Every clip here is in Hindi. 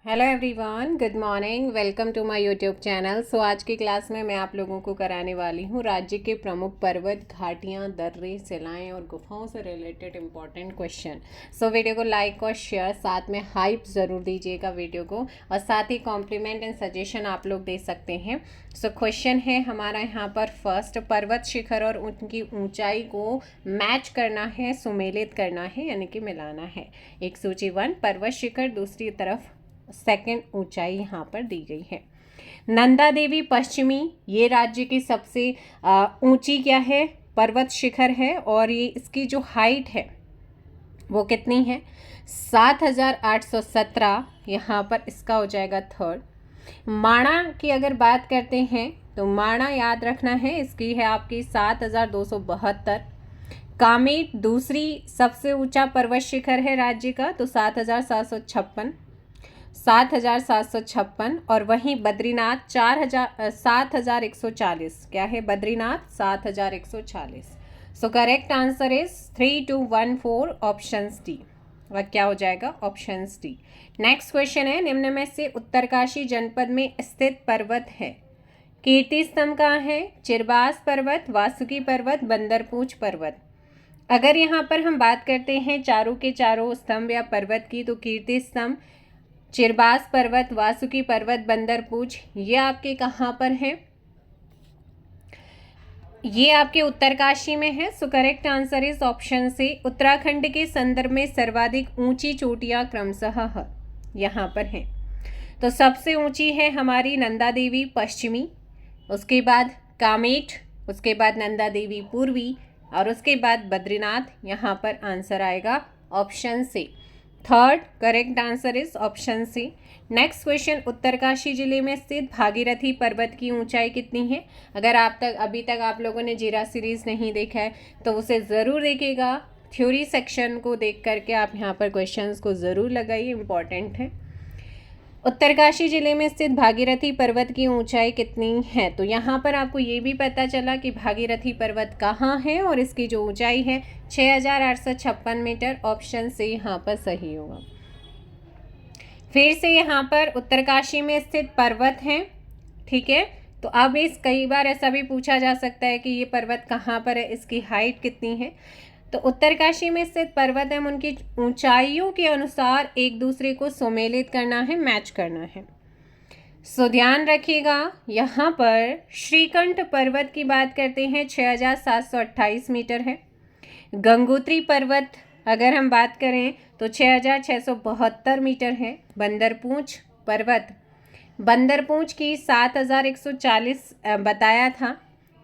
Hello everyone, good morning. Welcome to my YouTube channel. So आज की क्लास में मैं आप लोगों को कराने वाली हूँ राज्य के प्रमुख पर्वत, घाटियाँ, दर्रे, शिलाएँ और गुफाओं से related important question. So video को लाइक और शेयर, साथ में हाइप ज़रूर दीजिएगा वीडियो को, और साथ ही कॉम्प्लीमेंट एंड सजेशन आप लोग दे सकते हैं। सो क्वेश्चन है हमारा यहाँ पर फर्स्ट, पर्वत शिखर और उनकी ऊंचाई को मैच करना है, सुमेलित करना है, यानी कि मिलाना है। एक सूची 1 पर्वत शिखर, दूसरी तरफ सेकंड ऊंचाई यहाँ पर दी गई है। नंदा देवी पश्चिमी, ये राज्य की सबसे ऊंची क्या है, पर्वत शिखर है, और ये इसकी जो हाइट है वो कितनी है, 7,817। यहाँ पर इसका हो जाएगा थर्ड। माणा की अगर बात करते हैं तो माणा याद रखना है, इसकी है आपकी 7,272। कामेट दूसरी सबसे ऊंचा पर्वत शिखर है राज्य का, तो 7,756। और वहीं बद्रीनाथ 7,140। क्या है बद्रीनाथ, 7,140। सो correct answer is 3214, option D. वह क्या हो जाएगा, ऑप्शन डी। नेक्स्ट क्वेश्चन है, निम्न में से उत्तरकाशी जनपद में स्थित पर्वत है। कीर्ति स्तंभ कहाँ है, चिरबास पर्वत, वासुकी पर्वत, बंदरपूछ पर्वत। अगर यहाँ पर हम बात करते हैं चारों के चारों स्तंभ या पर्वत की, तो कीर्ति स्तंभ, चिरबास पर्वत, वासुकी पर्वत, बंदरपूछ, ये आपके कहाँ पर है, ये आपके उत्तरकाशी में है। So correct answer is option C. Uttarakhand के संदर्भ में सर्वाधिक ऊंची चोटियां क्रमशः यहाँ पर हैं। तो सबसे ऊंची है हमारी नंदा देवी पश्चिमी, उसके बाद कामेट, उसके बाद नंदा देवी पूर्वी, और उसके बाद बद्रीनाथ। यहाँ पर आंसर आएगा option C. Third correct answer is option C. Next question, Uttarkashi जिले में स्थित भागीरथी पर्वत की ऊंचाई कितनी है। अगर अभी तक आप लोगों ने जीरा सीरीज नहीं देखा है तो उसे ज़रूर देखिएगा। थ्योरी सेक्शन को देख करके आप यहाँ पर क्वेश्चंस को ज़रूर लगाइए, इंपॉर्टेंट है। उत्तरकाशी जिले में स्थित भागीरथी पर्वत की ऊंचाई कितनी है, तो यहाँ पर आपको ये भी पता चला कि भागीरथी पर्वत कहाँ है, और इसकी जो ऊंचाई है 6,856 मीटर। ऑप्शन से यहाँ पर सही होगा। फिर से यहाँ पर उत्तरकाशी में स्थित पर्वत हैं, ठीक है। तो अब इस कई बार ऐसा भी पूछा जा सकता है कि ये पर्वत कहाँ पर है, इसकी हाइट कितनी है। तो उत्तरकाशी में स्थित पर्वत है, उनकी ऊंचाइयों के अनुसार एक दूसरे को सुमेलित करना है, मैच करना है। सो ध्यान रखिएगा, यहाँ पर श्रीकंठ पर्वत की बात करते हैं, 6,728 मीटर है। गंगोत्री पर्वत अगर हम बात करें तो 6,672 मीटर है। बंदरपूछ पर्वत, बंदरपूछ की 7,140 बताया था।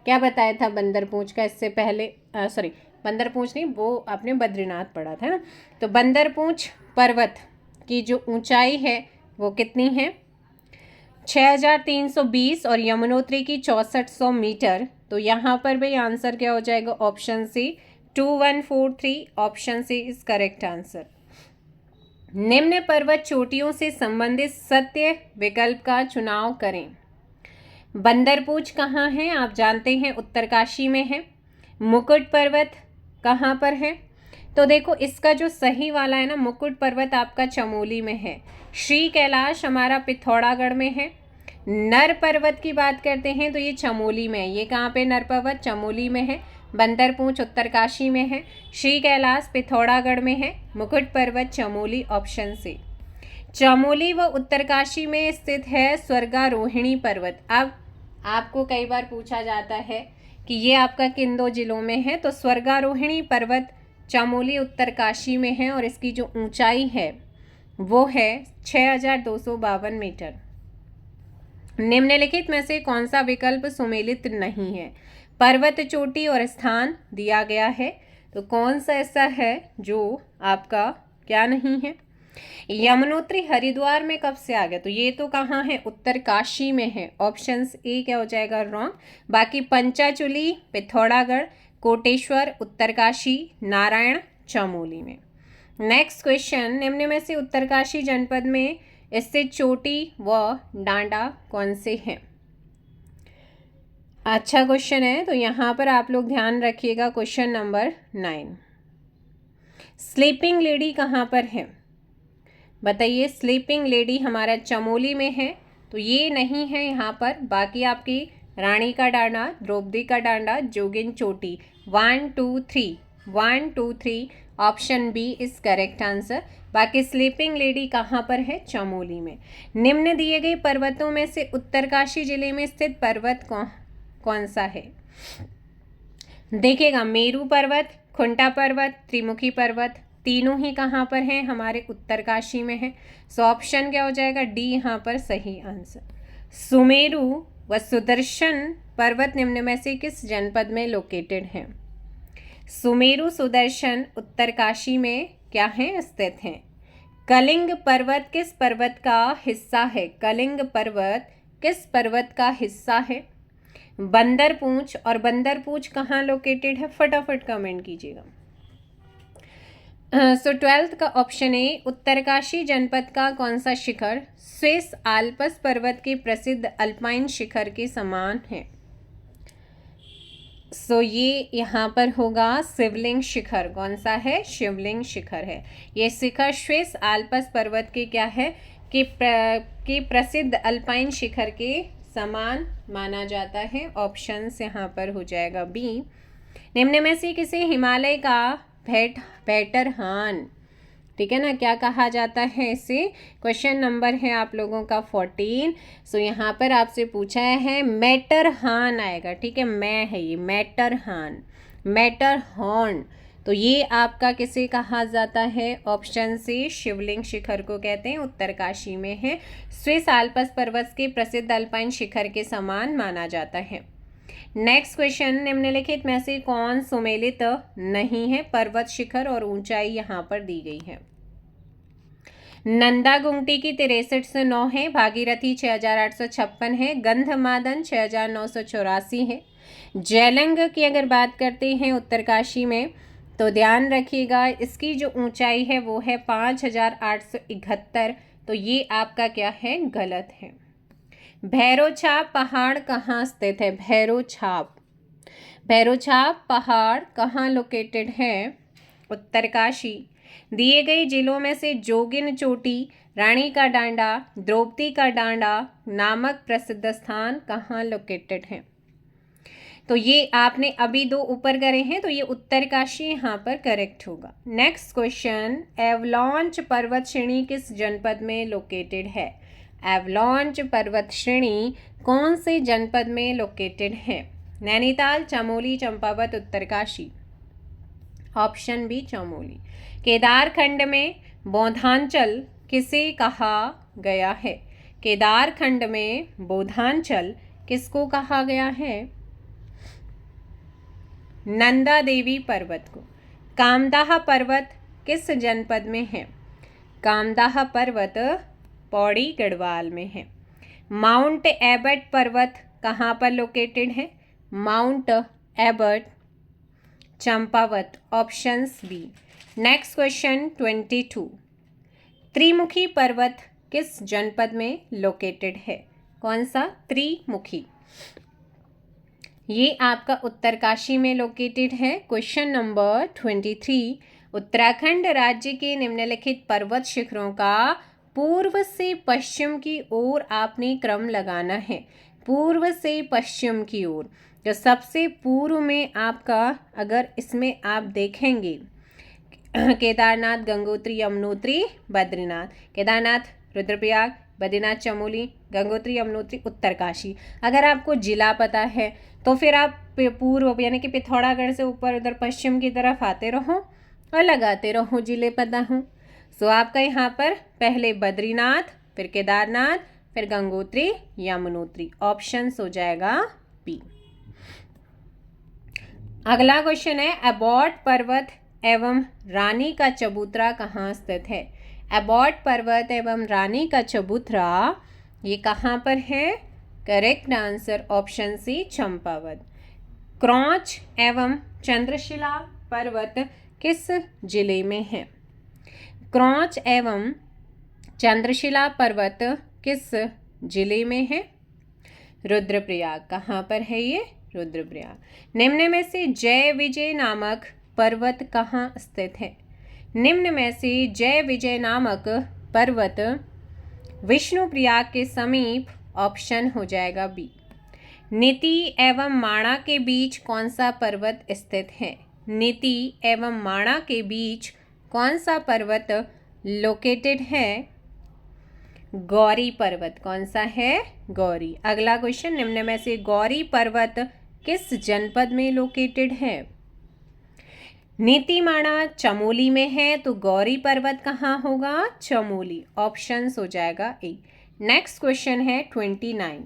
क्या बताया था बंदरपूछ का इससे पहले, सॉरी बंदरपूछ नहीं, वो आपने बद्रीनाथ पढ़ा था ना। तो बंदरपूछ पर्वत की जो ऊंचाई है वो कितनी है, 6,320, और यमुनोत्री की 6,400 मीटर। तो यहाँ पर भी आंसर क्या हो जाएगा, option C 2143। Option C is correct answer. निम्न पर्वत चोटियों से संबंधित सत्य विकल्प का चुनाव करें। बंदरपूछ कहाँ है, आप जानते हैं उत्तरकाशी में है। मुकुट पर्वत कहाँ पर है, तो देखो इसका जो सही वाला है ना, मुकुट पर्वत आपका चमोली में है। श्री कैलाश हमारा पिथौरागढ़ में है। नर पर्वत की बात करते हैं तो ये चमोली में है। ये कहाँ पे नर पर्वत, चमोली में है। बंदरपूछ उत्तरकाशी में है। श्री कैलाश पिथौरागढ़ में है। मुकुट पर्वत चमोली, ऑप्शन सी। चमोली व उत्तरकाशी में स्थित है स्वर्गारोहिणी पर्वत। अब आपको कई बार पूछा जाता है कि ये आपका किन दो जिलों में है, तो स्वर्गारोहिणी पर्वत चमोली उत्तरकाशी में है, और इसकी जो ऊंचाई है वो है 6,252 मीटर। निम्नलिखित में से कौन सा विकल्प सुमेलित नहीं है। पर्वत चोटी और स्थान दिया गया है, तो कौन सा ऐसा है जो आपका क्या नहीं है। यमुनोत्री हरिद्वार में कब से आ गया, तो ये तो कहाँ है, उत्तरकाशी में है। ऑप्शन ए क्या हो जाएगा, रॉन्ग। बाकी पंचाचूली पिथौरागढ़, कोटेश्वर उत्तरकाशी, नारायण चमोली में। नेक्स्ट क्वेश्चन, निम्न में से उत्तरकाशी जनपद में स्थित चोटी व डांडा कौन से हैं। अच्छा क्वेश्चन है, तो यहाँ पर आप लोग ध्यान रखिएगा। क्वेश्चन नंबर 9, स्लीपिंग लेडी कहाँ पर है। बताइए, स्लीपिंग लेडी हमारा चमोली में है, तो ये नहीं है यहाँ पर। बाकी आपकी रानी का डांडा, द्रौपदी का डांडा, जोगिन चोटी, 1 2 3, 1 2 3, option B is correct answer. बाकी स्लीपिंग लेडी कहाँ पर है? चमोली में। निम्न दिए गए पर्वतों में से उत्तरकाशी जिले में स्थित पर्वत कौन सा है? देखिएगा, मेरू पर्वत, खुंटा पर्वत, त्रिमुखी पर्वत, तीनों ही कहाँ पर हैं? हमारे उत्तरकाशी में है। सो ऑप्शन क्या हो जाएगा? डी यहाँ पर सही आंसर। सुमेरु व सुदर्शन पर्वत निम्न में से किस जनपद में लोकेटेड हैं? सुमेरु सुदर्शन उत्तरकाशी में क्या है? स्थित हैं। कलिंग पर्वत किस पर्वत का हिस्सा है? कलिंग पर्वत किस पर्वत का हिस्सा है? बंदरपूंछ और बंदरपूंछ कहाँ लोकेटेड है? फटाफट कमेंट कीजिएगा। सो 12th का ऑप्शन ए, उत्तरकाशी जनपद का कौन सा शिखर स्विस आल्प्स पर्वत के प्रसिद्ध अल्पाइन शिखर के समान है? सो ये यहाँ पर होगा शिवलिंग शिखर। कौन सा है? शिवलिंग शिखर है। ये शिखर स्विस आल्प्स पर्वत के क्या है कि प्रसिद्ध अल्पाइन शिखर के समान माना जाता है। ऑप्शन यहाँ पर हो जाएगा बी। निम्न में से किसे हिमालय का वेटरहान, ठीक है ना, क्या कहा जाता है इसे? क्वेश्चन नंबर है आप लोगों का 14। सो यहाँ पर आपसे पूछा है मैटरहान आएगा, ठीक है, मैं है ये मैटरहान, मैटरहॉर्न। तो ये आपका किसे कहा जाता है? ऑप्शन सी शिवलिंग शिखर को कहते हैं, उत्तरकाशी में है। स्विस आल्प्स पर्वत के प्रसिद्ध अल्पाइन शिखर के समान माना जाता है। नेक्स्ट क्वेश्चन, निम्नलिखित में से कौन सुमेलित नहीं है? पर्वत शिखर और ऊंचाई यहाँ पर दी गई है। नंदा गुंगटी की 63 से 9 है, भागीरथी 6856 है, गंधमादन 6984 है। जैलंग की अगर बात करते हैं उत्तरकाशी में, तो ध्यान रखिएगा इसकी जो ऊंचाई है वो है 5871। तो ये आपका क्या है? गलत है। भैरोछाप पहाड़ कहाँ स्थित है? भैरोछाप पहाड़ कहाँ लोकेटेड है? उत्तरकाशी। दिए गए जिलों में से जोगिन चोटी, रानी का डांडा, द्रौपदी का डांडा नामक प्रसिद्ध स्थान कहाँ लोकेटेड है? तो ये आपने अभी दो ऊपर करे हैं, तो ये उत्तरकाशी यहाँ पर करेक्ट होगा। नेक्स्ट क्वेश्चन, एवलांच पर्वत श्रेणी किस जनपद में लोकेटेड है? एवलांच पर्वत श्रेणी कौन से जनपद में लोकेटेड है? नैनीताल, चमोली, चंपावत, उत्तरकाशी। Option B Chamoli. केदारखंड में बोधांचल किसे कहा गया है? केदारखंड में बोधांचल किसको कहा गया है? नंदा देवी पर्वत को। कामदाह पर्वत किस जनपद में है? कामदाह पर्वत पौड़ी गढ़वाल में है। माउंट एबट पर्वत कहाँ पर लोकेटेड है? Mount Abbott Champawat. Options B. Next question 22, Trimukhi पर्वत किस जनपद में लोकेटेड है? कौन सा? त्रिमुखी। ये आपका उत्तरकाशी में लोकेटेड है। क्वेश्चन नंबर 23, उत्तराखंड राज्य के निम्नलिखित पर्वत शिखरों का पूर्व से पश्चिम की ओर आपने क्रम लगाना है। पूर्व से पश्चिम की ओर, तो सबसे पूर्व में आपका अगर इसमें आप देखेंगे केदारनाथ, गंगोत्री, यमुनोत्री, बद्रीनाथ। केदारनाथ रुद्रप्रयाग, बद्रीनाथ चमोली, गंगोत्री यमुनोत्री उत्तरकाशी। अगर आपको जिला पता है तो फिर आप पूर्व यानी कि पिथौरागढ़ से ऊपर उधर पश्चिम की तरफ आते रहो और लगाते रहो जिले पता हूँ। सो आपका यहाँ पर पहले बद्रीनाथ, फिर केदारनाथ, फिर गंगोत्री यमुनोत्री। ऑप्शन हो जाएगा बी। अगला क्वेश्चन है, एबॉट पर्वत एवं रानी का चबूतरा कहाँ स्थित है? एबॉट पर्वत एवं रानी का चबूतरा ये कहाँ पर है? Correct answer option C Champawat. Kraunch एवं चंद्रशिला पर्वत किस जिले में है? क्रौच एवं चंद्रशिला पर्वत किस जिले में है? रुद्रप्रयाग। कहाँ पर है ये? रुद्रप्रयाग। निम्न में से जय विजय नामक पर्वत कहाँ स्थित है? निम्न में से जय विजय नामक पर्वत विष्णुप्रयाग के समीप, ऑप्शन हो जाएगा बी। नीति एवं माणा के बीच कौन सा पर्वत स्थित है? नीति एवं माणा के बीच कौन सा पर्वत लोकेटेड है? गौरी पर्वत। कौन सा है? गौरी। अगला क्वेश्चन, निम्न में से गौरी पर्वत किस जनपद में लोकेटेड है? नीतिमाणा चमोली में है, तो गौरी पर्वत कहाँ होगा? चमोली। ऑप्शंस हो जाएगा ए। नेक्स्ट क्वेश्चन है 29।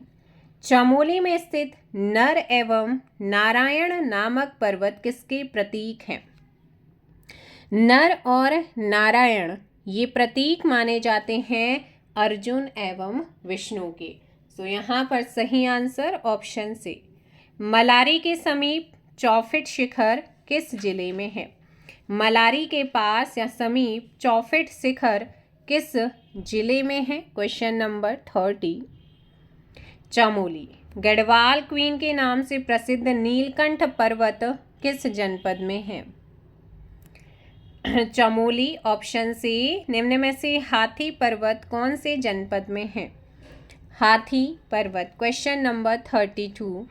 चमोली में स्थित नर एवं नारायण नामक पर्वत किसके प्रतीक हैं? नर और नारायण ये प्रतीक माने जाते हैं अर्जुन एवं विष्णु के। सो यहाँ पर सही आंसर ऑप्शन से। मलारी के समीप चौफिट शिखर किस जिले में है? मलारी के पास या समीप चौफिट शिखर किस जिले में है? Question number 30। Chamoli. Garhwal queen के नाम से प्रसिद्ध नीलकंठ पर्वत किस जनपद में है? चमोली। ऑप्शन से। निम्न में से हाथी पर्वत कौन से जनपद में है? हाथी पर्वत। Question number 32।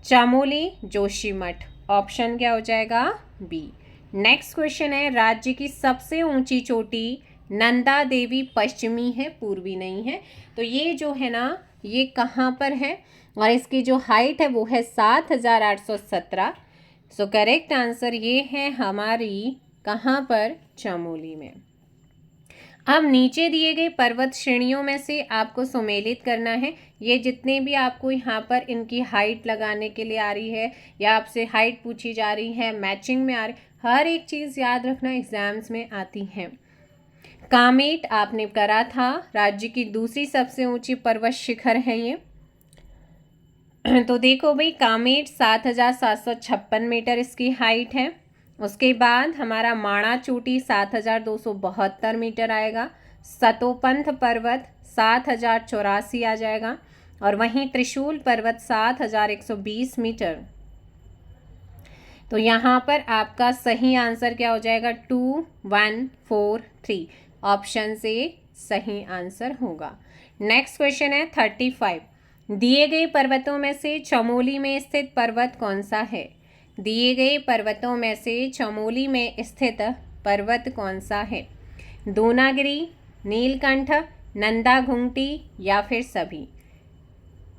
Chamoli Joshimath. Option क्या हो जाएगा? बी। नेक्स्ट क्वेश्चन है, राज्य की सबसे ऊंची चोटी नंदा देवी पश्चिमी है, पूर्वी नहीं है। तो ये जो है ना, ये कहाँ पर है? और इसकी जो हाइट है वो है 7817। सो करेक्ट आंसर ये है हमारी कहाँ पर? चमोली में। अब नीचे दिए गए पर्वत श्रेणियों में से आपको सुमेलित करना है। ये जितने भी आपको यहाँ पर इनकी हाइट लगाने के लिए आ रही है या आपसे हाइट पूछी जा रही है, मैचिंग में आ रही, हर एक चीज़ याद रखना, एग्जाम्स में आती हैं। कामेट आपने करा था, राज्य की दूसरी सबसे ऊंची पर्वत शिखर है ये। तो देखो भाई, कामेट 7756 मीटर इसकी हाइट है। उसके बाद हमारा माणा चोटी 7272 मीटर आएगा। सतोपंथ पर्वत 7084 आ जाएगा। और वहीं त्रिशूल पर्वत 7120 मीटर। तो यहाँ पर आपका सही आंसर क्या हो जाएगा? 2, 1, 4, 3। ऑप्शन से सही आंसर होगा। नेक्स्ट क्वेश्चन है 35। दिए गए पर्वतों में से चमोली में स्थित पर्वत कौन सा है? दिए गए पर्वतों में से चमोली में स्थित पर्वत कौन सा है? दूनागिरी, नीलकंठ, नंदा घुंगटी या फिर सभी?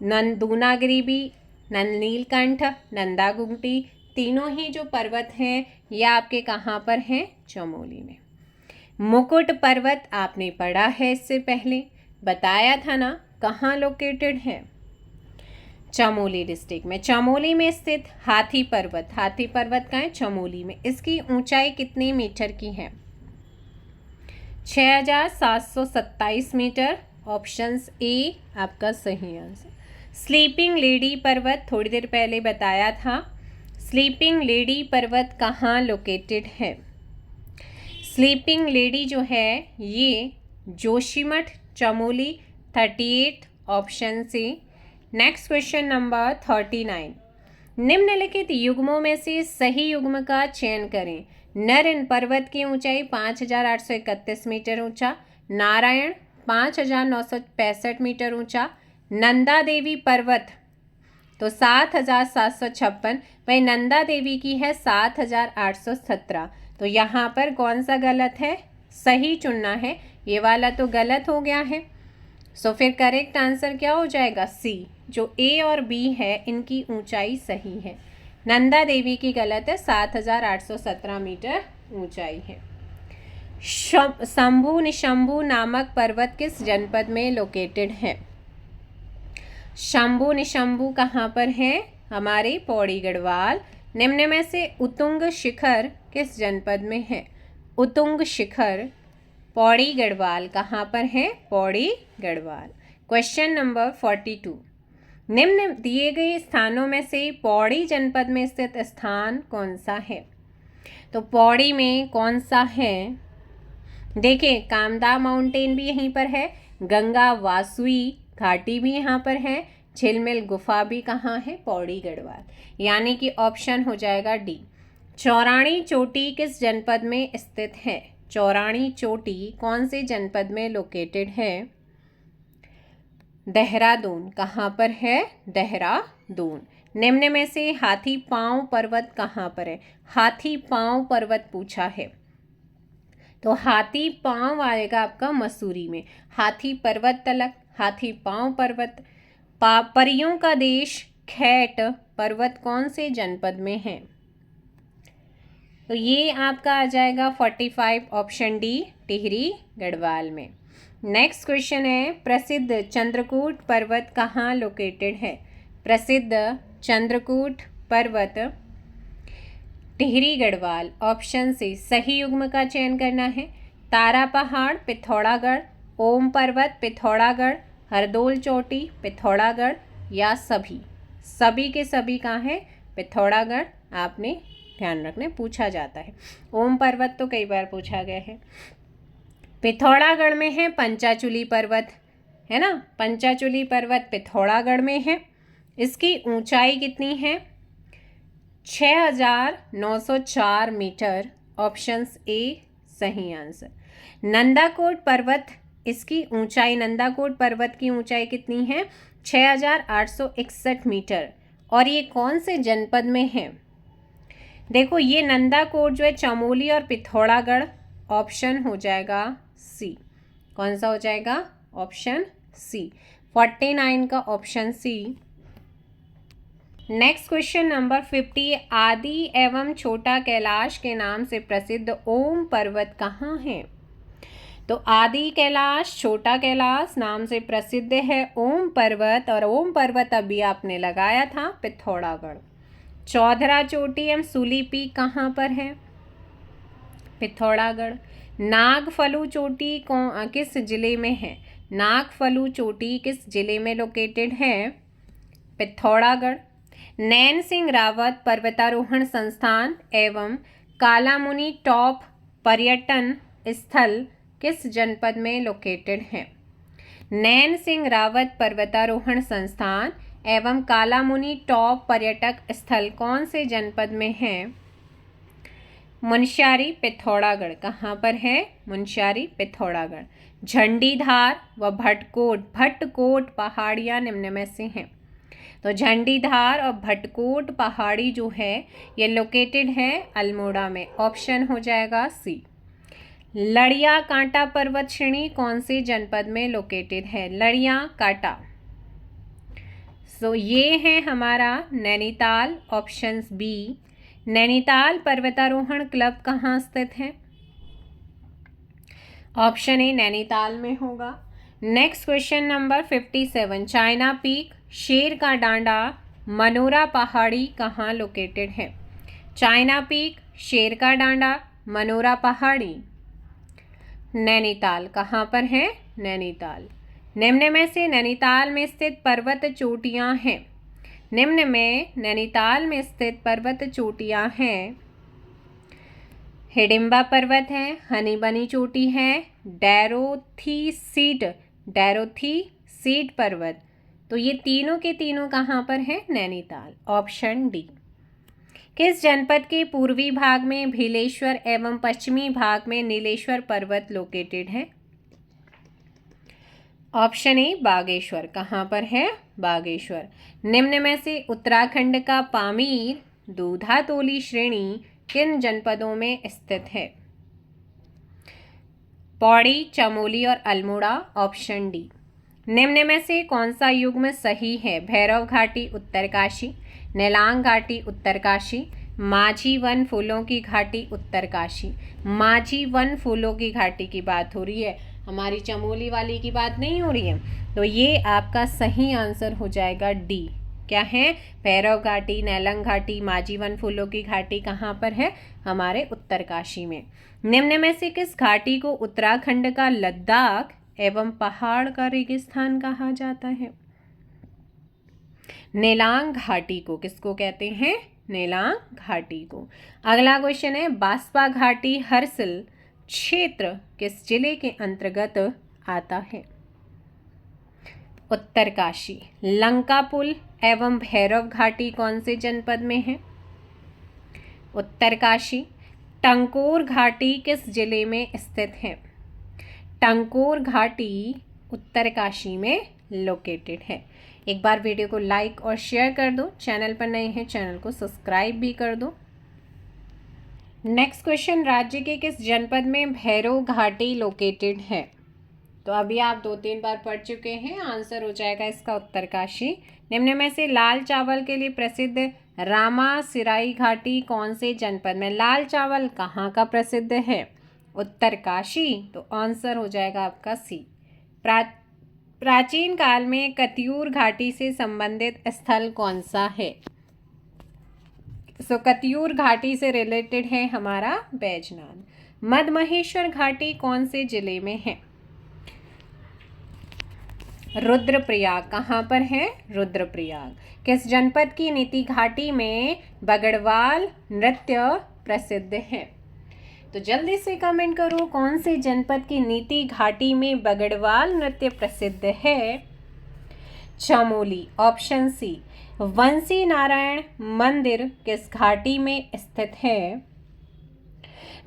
दूनागिरी भी, नीलकंठ, नंदा घुंगटी, तीनों ही जो पर्वत हैं ये आपके कहाँ पर हैं? चमोली में। मुकुट पर्वत आपने पढ़ा है, इससे पहले बताया था ना, कहाँ लोकेटेड है? चमोली डिस्ट्रिक्ट में। चमोली में स्थित हाथी पर्वत, हाथी पर्वत कहाँ है? चमोली में। इसकी ऊंचाई कितने मीटर की है? 6727 मीटर। ऑप्शंस ए आपका सही आंसर। स्लीपिंग लेडी पर्वत थोड़ी देर पहले बताया था। स्लीपिंग लेडी पर्वत कहाँ लोकेटेड है? स्लीपिंग लेडी जो है ये जोशीमठ, चमोली, 38 ऑप्शन से। Next question number 39। निम्नलिखित युग्मों में से सही युग्म का चयन करें। नर पर्वत की ऊंचाई 5831 मीटर ऊंचा, नारायण 5965 मीटर ऊंचा, नंदा देवी पर्वत तो 7756, वही नंदा देवी की है 7817। तो यहाँ पर कौन सा गलत है? सही चुनना है। ये वाला तो गलत हो गया है। सो फिर करेक्ट आंसर क्या हो जाएगा? सी। जो ए और बी है इनकी ऊंचाई सही है। नंदा देवी की गलत है, 7817 मीटर ऊंचाई है। शंभु निशंभु नामक पर्वत किस जनपद में लोकेटेड है? शंभु निशंभु कहाँ पर है? हमारे पौड़ी गढ़वाल। निम्न में से उत्तुंग शिखर किस जनपद में है? उत्तुंग शिखर पौड़ी गढ़वाल कहाँ पर है? पौड़ी गढ़वाल। Question number 42। निम्न दिए गए स्थानों में से पौड़ी जनपद में स्थित स्थान कौन सा है? तो पौड़ी में कौन सा है? देखिए, कामदा माउंटेन भी यहीं पर है, गंगा वासुई घाटी भी यहाँ पर है, झिलमिल गुफा भी कहाँ है? पौड़ी गढ़वाल। यानी कि ऑप्शन हो जाएगा डी। चौराणी चोटी किस जनपद में स्थित है? चौराणी चोटी कौन से जनपद में लोकेटेड है? देहरादून। कहाँ पर है? देहरादून। निम्न में से हाथी पांव पर्वत कहाँ पर है? हाथी पांव पर्वत पूछा है, तो हाथी पांव आएगा आपका मसूरी में। हाथी पर्वत तलक, हाथी पांव पर्वत। परियों का देश खैट पर्वत कौन से जनपद में है? तो ये आपका आ जाएगा 45 ऑप्शन डी, टिहरी गढ़वाल में। नेक्स्ट क्वेश्चन है, प्रसिद्ध चंद्रकूट पर्वत कहाँ लोकेटेड है? प्रसिद्ध चंद्रकूट पर्वत टिहरी गढ़वाल। ऑप्शन से सही युग्म का चयन करना है। तारा पहाड़ पिथौरागढ़, ओम पर्वत पिथौरागढ़, हरदोल चोटी पिथौरागढ़ या सभी? सभी के सभी कहाँ है? पिथौरागढ़। आपने ध्यान रखना, पूछा जाता है। ओम पर्वत तो कई बार पूछा गया है। पिथौरागढ़ में है पंचाचूली पर्वत, है ना, पंचाचूली पर्वत पिथौरागढ़ में है। इसकी ऊंचाई कितनी है? 6904 मीटर। ऑप्शंस ए सही आंसर। नंदाकोट पर्वत, इसकी ऊंचाई, नंदाकोट पर्वत की ऊंचाई कितनी है? 6861 मीटर। और ये कौन से जनपद में है? देखो, ये नंदाकोट जो है चमोली और पिथौरागढ़। ऑप्शन हो जाएगा सी। कौन सा हो जाएगा? Option C. 49 का option C. Next question number 50, आदि एवं छोटा कैलाश के नाम से प्रसिद्ध ओम पर्वत कहाँ है? तो आदि कैलाश, छोटा कैलाश नाम से प्रसिद्ध है ओम पर्वत, और ओम पर्वत अभी आपने लगाया था पिथौरागढ़। चौधरा चोटी एवं सूली पीक कहाँ पर है? पिथौरागढ़। नागफलू चोटी किस जिले में है? नागफलू चोटी किस जिले में लोकेटेड है? पिथौरागढ़। नैन सिंह रावत पर्वतारोहण संस्थान एवं कालामुनि टॉप पर्यटन स्थल किस जनपद में लोकेटेड है? नैन सिंह रावत पर्वतारोहण संस्थान एवं कालामुनि टॉप पर्यटक स्थल कौन से जनपद में है? मुनस्यारी पिथौरागढ़। कहाँ पर है? मुनस्यारी पिथौरागढ़। झंडीधार व भट्टकोट पहाड़ियाँ निम्न में से हैं। तो झंडीधार और भट्टकोट पहाड़ी जो है ये लोकेटेड है अल्मोड़ा में। ऑप्शन हो जाएगा सी। लड़िया कांटा पर्वत श्रेणी कौन से जनपद में लोकेटेड है? लड़िया कांटा। सो ये है हमारा नैनीताल। Option B. नैनीताल पर्वतारोहण क्लब कहाँ स्थित है? ऑप्शन ए नैनीताल में होगा। Next question number 57, China peak, शेर का डांडा, मनोरा पहाड़ी कहाँ लोकेटेड है? चाइना पीक, शेर का डांडा, मनोरा पहाड़ी नैनीताल। कहाँ पर है? नैनीताल। निम्न में से नैनीताल में स्थित पर्वत चोटियाँ हैं। निम्न में नैनीताल में स्थित पर्वत चोटियाँ हैं। हिडिंबा पर्वत है, हनी बनी चोटी है, डैरोथी सीट पर्वत। तो ये तीनों के तीनों कहाँ पर है? नैनीताल। Option D. किस जनपद के पूर्वी भाग में भीलेश्वर एवं पश्चिमी भाग में नीलेश्वर पर्वत लोकेटेड है? Option A Bageshwar. कहाँ पर है? बागेश्वर। निम्न में से उत्तराखंड का पामीर दूधातोली श्रेणी किन जनपदों में स्थित है? पौड़ी, चमोली और अल्मोड़ा। Option D. निम्न में से कौन सा युग्म सही है? भैरव घाटी उत्तरकाशी, नेलांग घाटी उत्तरकाशी, माझी वन फूलों की घाटी उत्तरकाशी। माझी वन फूलों की घाटी की बात हो रही है, हमारी चमोली वाली की बात नहीं हो रही है। तो ये आपका सही आंसर हो जाएगा डी। क्या है? भैरव घाटी, नेलांग घाटी, माझी वन फूलों की घाटी कहाँ पर है? हमारे उत्तरकाशी में। निम्न में से किस घाटी को उत्तराखंड का लद्दाख एवं पहाड़ का रेगिस्तान कहा जाता है? नेलांग घाटी को। किसको कहते हैं? नेलांग घाटी को। अगला क्वेश्चन है, बास्पा घाटी हर्सिल क्षेत्र किस जिले के अंतर्गत आता है? उत्तरकाशी। लंका पुल एवं भैरव घाटी कौन से जनपद में है? उत्तरकाशी। टंकोर घाटी किस जिले में स्थित है? टंकोर घाटी उत्तरकाशी में लोकेटेड है। एक बार वीडियो को लाइक और शेयर कर दो। चैनल पर नए हैं चैनल को सब्सक्राइब भी कर दो। नेक्स्ट क्वेश्चन, राज्य के किस जनपद में भैरव घाटी लोकेटेड है? तो अभी आप 2-3 बार पढ़ चुके हैं। आंसर हो जाएगा इसका उत्तरकाशी। निम्न में से लाल चावल के लिए प्रसिद्ध रामा सिराई घाटी कौन से जनपद में? लाल चावल कहाँ का प्रसिद्ध है? उत्तरकाशी। तो आंसर हो जाएगा आपका सी। प्राचीन काल में कतियूर घाटी से संबंधित स्थल कौन सा है? कतियूर घाटी से रिलेटेड है हमारा बैजनाथ। मदमहेश्वर घाटी कौन से जिले में है? रुद्रप्रयाग। कहाँ पर है? रुद्रप्रयाग। किस जनपद की नीति घाटी में बगड़वाल नृत्य प्रसिद्ध है? तो जल्दी से कमेंट करो, कौन से जनपद की नीति घाटी में बगड़वाल नृत्य प्रसिद्ध है? चमोली। Option C. वंशी नारायण मंदिर किस घाटी में स्थित है?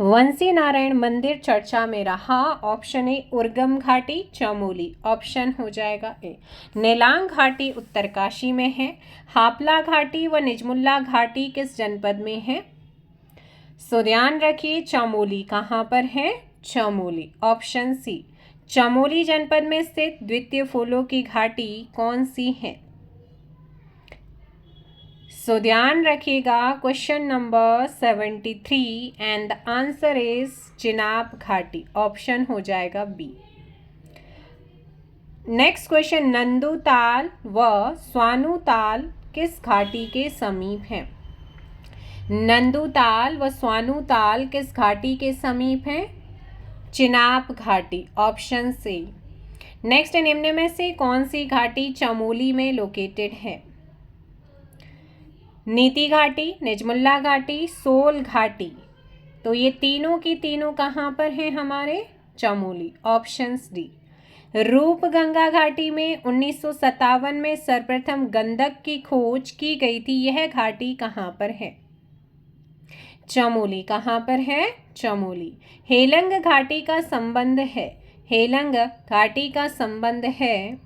वंशी नारायण मंदिर चर्चा में रहा। ऑप्शन ए उर्गम घाटी चमोली। ऑप्शन हो जाएगा ए। नेलांग घाटी उत्तरकाशी में है। हापला घाटी व निजमुल्ला घाटी किस जनपद में है? सो ध्यान रखिए, चमोली कहाँ पर है? चमोली। ऑप्शन सी। चमोली जनपद में स्थित द्वितीय फूलों की घाटी कौन सी है? सो ध्यान रखिएगा, question number 73 and the answer is Chenab घाटी। ऑप्शन हो जाएगा बी। नेक्स्ट क्वेश्चन, नंदूताल व स्वानुताल किस घाटी के समीप है? नंदूताल व स्वानुताल किस घाटी के समीप है? चिनाब घाटी। Option C. नेक्स्ट, निम्न में से कौन सी घाटी चमोली में लोकेटेड है? नीति घाटी, निजमुल्ला घाटी, सोल घाटी। तो ये तीनों की तीनों कहाँ पर हैं हमारे? चमोली। Option D. रूपगंगा घाटी में 1957 में सर्वप्रथम गंधक की खोज की गई थी। यह घाटी कहाँ पर है? चमोली। कहाँ पर है? चमोली। हेलंग घाटी का संबंध है। हेलंग घाटी का संबंध है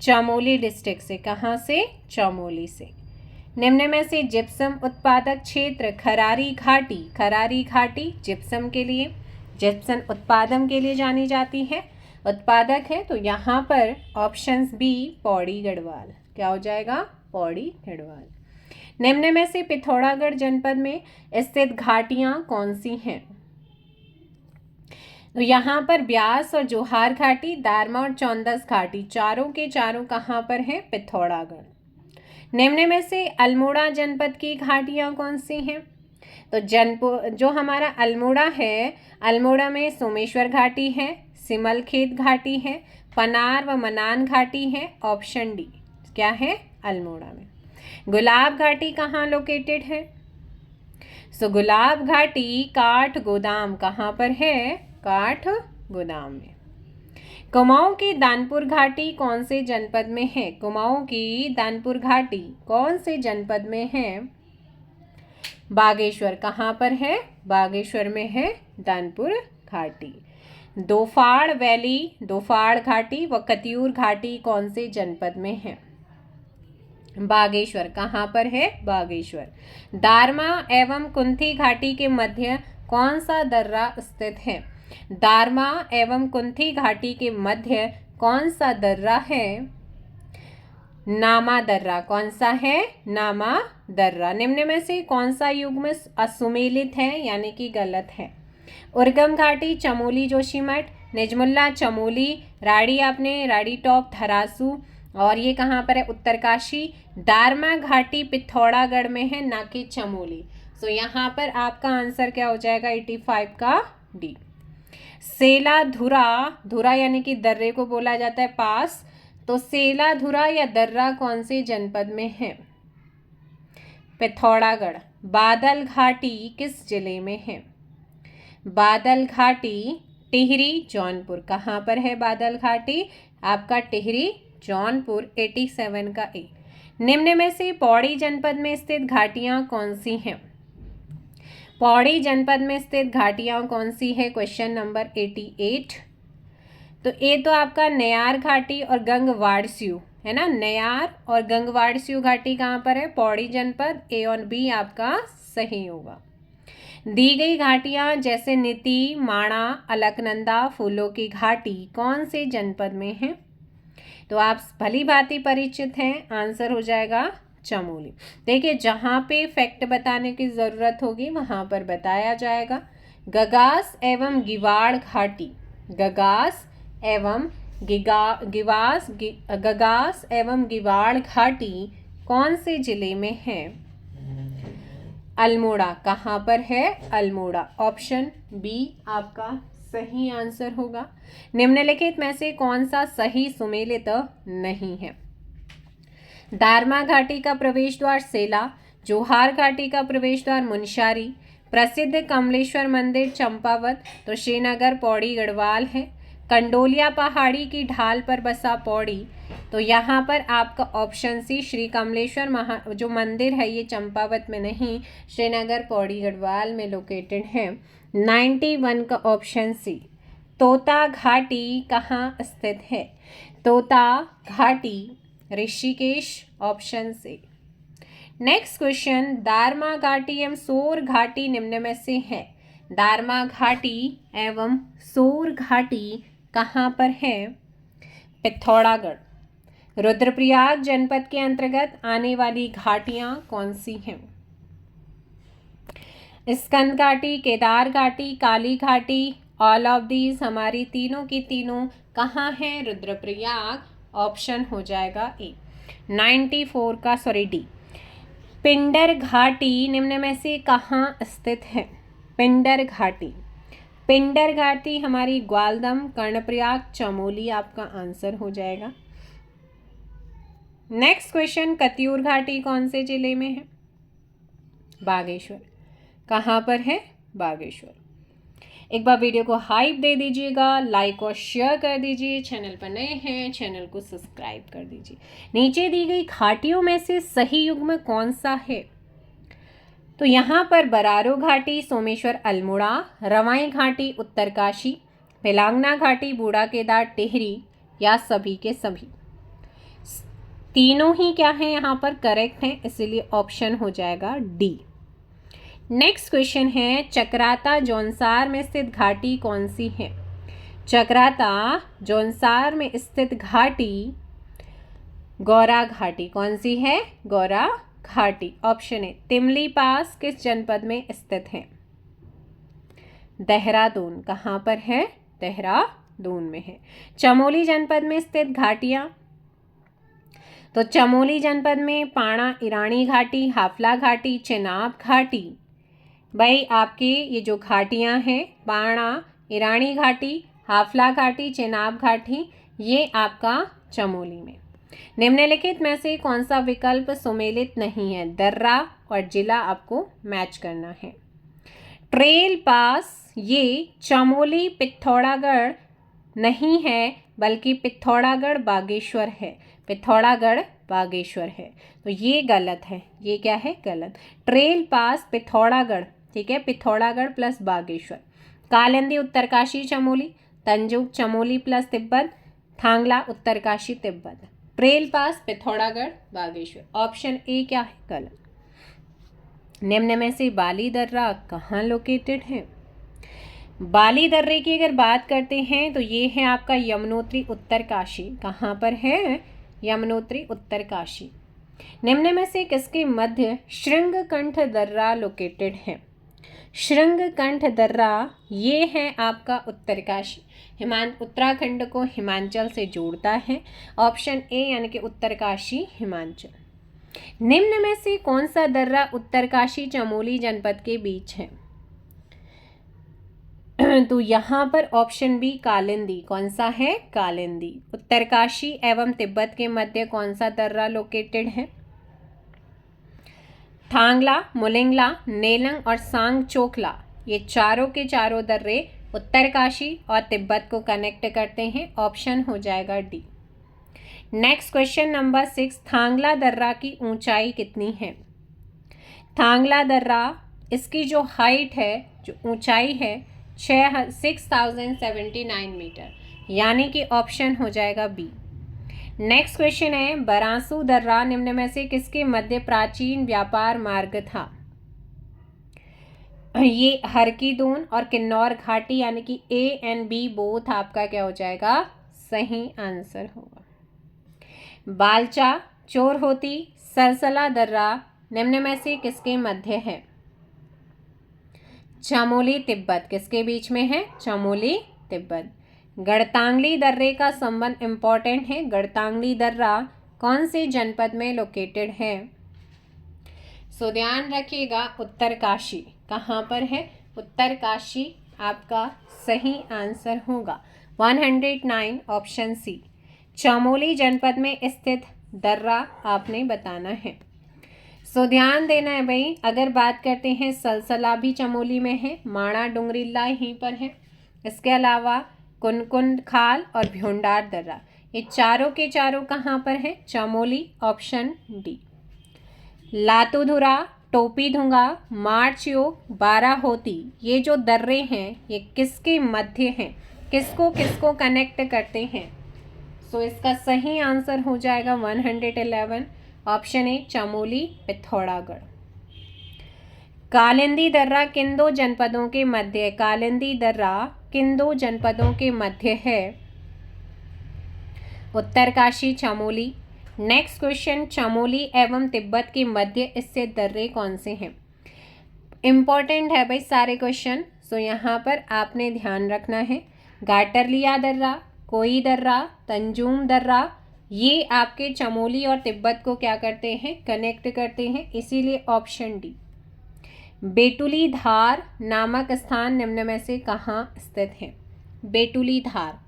चमोली डिस्ट्रिक्ट से। कहाँ से? चमोली से। निम्न में से जिप्सम उत्पादक क्षेत्र खरारी घाटी। खरारी घाटी जिप्सम के लिए, जिप्सम उत्पादन के लिए जानी जाती है, उत्पादक है। तो यहाँ पर ऑप्शंस बी पौड़ी गढ़वाल। क्या हो जाएगा? पौड़ी गढ़वाल। निम्न में से पिथौरागढ़ जनपद में स्थित घाटियाँ कौन सी हैं? तो यहाँ पर ब्यास और जोहार घाटी, दारमा और चौंदस घाटी, चारों के चारों कहाँ पर हैं? पिथौरागढ़। निम्न में से अल्मोड़ा जनपद की घाटियाँ कौन सी हैं? तो जो हमारा अल्मोड़ा है, अल्मोड़ा में सोमेश्वर घाटी है, सिमलखेत घाटी है, पनार व मनान घाटी है। Option D. क्या है? अल्मोड़ा में। गुलाब घाटी कहाँ लोकेटेड है? सो गुलाब घाटी काठ गोदाम। कहाँ पर है? काठ गोदाम में। कुमाऊं की दानपुर घाटी कौन से जनपद में है? कुमाऊं की दानपुर घाटी कौन से जनपद में है? बागेश्वर। कहाँ पर है? बागेश्वर में है दानपुर घाटी। दोफाड़ वैली, दोफाड़ घाटी व कतियूर घाटी कौन से जनपद में है? बागेश्वर। कहाँ पर है? बागेश्वर। दारमा एवं कुंथी घाटी के मध्य कौन सा दर्रा स्थित है? दारमा एवं कुंथी घाटी के मध्य कौन सा दर्रा है? नामा दर्रा। कौन सा है? नामा दर्रा। निम्न में से कौन सा युग्म असुमेलित है यानी कि गलत है? उर्गम घाटी चमोली जोशीमठ, निजमुल्ला चमोली, राड़ी आपने राड़ी टॉप धरासू, और ये कहाँ पर है? उत्तरकाशी। दारमा घाटी पिथौरागढ़ में है, ना कि चमोली। सो यहाँ पर आपका आंसर क्या हो जाएगा? 85 का डी। सेला धुरा, धुरा यानी कि दर्रे को बोला जाता है पास, तो सेला धुरा या दर्रा कौन से जनपद में है? पिथौरागढ़। बादल घाटी किस जिले में है? बादल घाटी टिहरी जौनपुर। कहाँ पर है बादल घाटी? आपका टिहरी जौनपुर। 87 का ए। निम्न में से पौड़ी जनपद में स्थित घाटियाँ कौन सी हैं? पौड़ी जनपद में स्थित घाटियाँ कौन सी है? Question number 88। तो ये तो आपका नयार घाटी और गंगवाड़स्यू है ना। नयार और गंगवाड़स्यू घाटी कहाँ पर है? पौड़ी जनपद। ए और बी आपका सही होगा। दी गई घाटियाँ जैसे नीति, माणा, अलकनंदा, फूलों की घाटी कौन से जनपद में है? तो आप भली भांति परिचित हैं, आंसर हो जाएगा चमोली। देखिए, जहाँ पे फैक्ट बताने की ज़रूरत होगी वहाँ पर बताया जाएगा। गगास एवं गिवाड़ घाटी, गगास एवं गगास एवं गिवाड़ घाटी कौन से जिले में है? अल्मोड़ा। कहाँ पर है? अल्मोड़ा। ऑप्शन बी आपका सही आंसर होगा। निम्नलिखित में से कौन सा सही सुमेलित नहीं है? दारमा घाटी का प्रवेश द्वार सेला, जोहार घाटी का प्रवेश द्वार मुनस्यारी, प्रसिद्ध कमलेश्वर मंदिर चंपावत, तो श्रीनगर पौड़ी गढ़वाल है। कंडोलिया पहाड़ी की ढाल पर बसा पौड़ी, तो यहाँ पर आपका ऑप्शन सी श्री कमलेश्वर जो मंदिर है ये चंपावत में नहीं, श्रीनगर पौड़ी गढ़वाल में लोकेटेड है। 91 का ऑप्शन सी। तोता घाटी कहाँ स्थित है? तोता घाटी ऋषिकेश, ऑप्शन से। नेक्स्ट क्वेश्चन, दारमा घाटी एवं सोर घाटी निम्न में से है? दारमा घाटी एवं सोर घाटी कहाँ पर है? पिथौरागढ़। रुद्रप्रयाग जनपद के अंतर्गत आने वाली घाटियाँ कौन सी हैं? स्कंद घाटी, केदार घाटी, काली घाटी, ऑल ऑफ दीज हमारी तीनों की तीनों कहाँ हैं? रुद्रप्रयाग, ऑप्शन हो जाएगा ए। 94 का डी। पिंडर घाटी निम्न में से कहाँ स्थित है? पिंडर घाटी, पिंडर घाटी हमारी ग्वालदम, कर्णप्रयाग, चमोली आपका आंसर हो जाएगा। नेक्स्ट क्वेश्चन, कतियूर घाटी कौन से जिले में है? बागेश्वर। कहाँ पर है? बागेश्वर। एक बार वीडियो को हाइप दे दीजिएगा, लाइक और शेयर कर दीजिए। चैनल पर नए हैं चैनल को सब्सक्राइब कर दीजिए। नीचे दी गई घाटियों में से सही युग्म कौन सा है? तो यहाँ पर बरारो घाटी, सोमेश्वर, अल्मोड़ा, रवाई घाटी, उत्तरकाशी, पिलांगना घाटी, बूढ़ा केदार, टिहरी, या सभी के सभी। तीनों ही क्या है यहाँ पर करेक्ट हैं, इसीलिए ऑप्शन हो जाएगा डी। नेक्स्ट क्वेश्चन है, चक्राता जौनसार में स्थित घाटी कौन सी है? चक्राता जौनसार में स्थित घाटी गौरा घाटी कौन सी है? गौरा घाटी, ऑप्शन ए। तिमली पास किस जनपद में स्थित है? देहरादून। कहाँ पर है? देहरादून में है। चमोली जनपद में स्थित घाटियाँ, तो चमोली जनपद में पाणा ईरानी घाटी, हाफला घाटी, चेनाब घाटी। भाई आपके ये जो घाटियाँ हैं, पाणा ईरानी घाटी, हाफला घाटी, चेनाब घाटी, ये आपका चमोली में। निम्नलिखित में से कौन सा विकल्प सुमेलित नहीं है? दर्रा और जिला आपको मैच करना है। ट्रेल पास ये चमोली पिथौरागढ़ नहीं है, बल्कि पिथौरागढ़ बागेश्वर है। पिथौरागढ़ बागेश्वर है, तो ये गलत है। ये क्या है? गलत। ट्रेल पास पिथौरागढ़, ठीक है, Pithoragarh plus Bageshwar. Kalindi Uttarkashi Chamoli, Tanjuk Chamoli plus Tibet, Thangla Uttarkashi Tibet. Traill pass Pithoragarh Bageshwar, option A क्या है? गलत। निम्न में से बाली दर्रा कहाँ लोकेटेड है? बाली दर्रे की अगर बात करते हैं तो ये है आपका यमुनोत्री उत्तरकाशी। कहाँ पर है? यमुनोत्री उत्तरकाशी। निम्न में से किसके मध्य श्रृंगकंठ दर्रा लोकेटेड है? श्रृंगकंठ दर्रा ये है आपका उत्तरकाशी, उत्तराखंड को हिमाचल से जोड़ता है। ऑप्शन ए यानी कि उत्तरकाशी हिमाचल। निम्न में से कौन सा दर्रा उत्तरकाशी चमोली जनपद के बीच है? तो यहाँ पर ऑप्शन बी कालिंदी। कौन सा है? कालिंदी। उत्तरकाशी एवं तिब्बत के मध्य कौन सा दर्रा लोकेटेड है? थांगला, मुलिंगला, नेलंग और सांग चोखला, ये चारों के चारों दर्रे उत्तरकाशी और तिब्बत को कनेक्ट करते हैं। ऑप्शन हो जाएगा डी। नेक्स्ट क्वेश्चन नंबर 6, थांगला दर्रा की ऊंचाई कितनी है? थांगला दर्रा इसकी जो हाइट है, जो ऊंचाई है 6079 मीटर, यानी कि ऑप्शन हो जाएगा बी। नेक्स्ट क्वेश्चन है, बरासू दर्रा निम्न में से किसके मध्य प्राचीन व्यापार मार्ग था? ये हरकीदून और किन्नौर घाटी, यानी कि ए एंड बी बोथ आपका क्या हो जाएगा? सही आंसर होगा। बालचा, चोरहोती, सलसला दर्रा निम्न में से किसके मध्य है? चामोली तिब्बत किसके बीच में है? चामोली तिब्बत। गढ़तांगली दर्रे का संबंध इंपॉर्टेंट है। गढ़तांगली दर्रा कौन से जनपद में लोकेटेड है? सो ध्यान रखिएगा, उत्तरकाशी। कहाँ पर है? उत्तरकाशी आपका सही आंसर होगा। 109 ऑप्शन सी। चामोली जनपद में स्थित दर्रा आपने बताना है। सो ध्यान देना है भाई, अगर बात करते हैं सलसला भी चमोली में है, माणा डुंगरीला यहीं पर है, इसके अलावा कुनकुन खाल और भ्योंडार दर्रा, ये चारों के चारों कहाँ पर है? Chamoli, option D. लातूधुरा, टोपीधुंगा, मार्चयोग, बाराहोती, ये जो दर्रे हैं ये किसके मध्य हैं? किसको किसको कनेक्ट करते हैं? सो इसका सही आंसर हो जाएगा 111, ऑप्शन ए चमोली पिथौरागढ़। कालिंदी दर्रा किन दो जनपदों के मध्य है? कालिंदी दर्रा किन दो जनपदों के मध्य है? उत्तरकाशी, चमोली। नेक्स्ट क्वेश्चन, चमोली एवं तिब्बत के मध्य स्थित दर्रे कौन से हैं? इंपॉर्टेंट है भाई सारे क्वेश्चन, सो यहाँ पर आपने ध्यान रखना है। गाटरलिया दर्रा, कोई दर्रा, तंजूम दर्रा, ये आपके चमोली और तिब्बत को क्या करते हैं? कनेक्ट करते हैं, इसीलिए ऑप्शन डी। बेटुली धार नामक स्थान निम्न में से कहाँ स्थित है? बेटुली धार,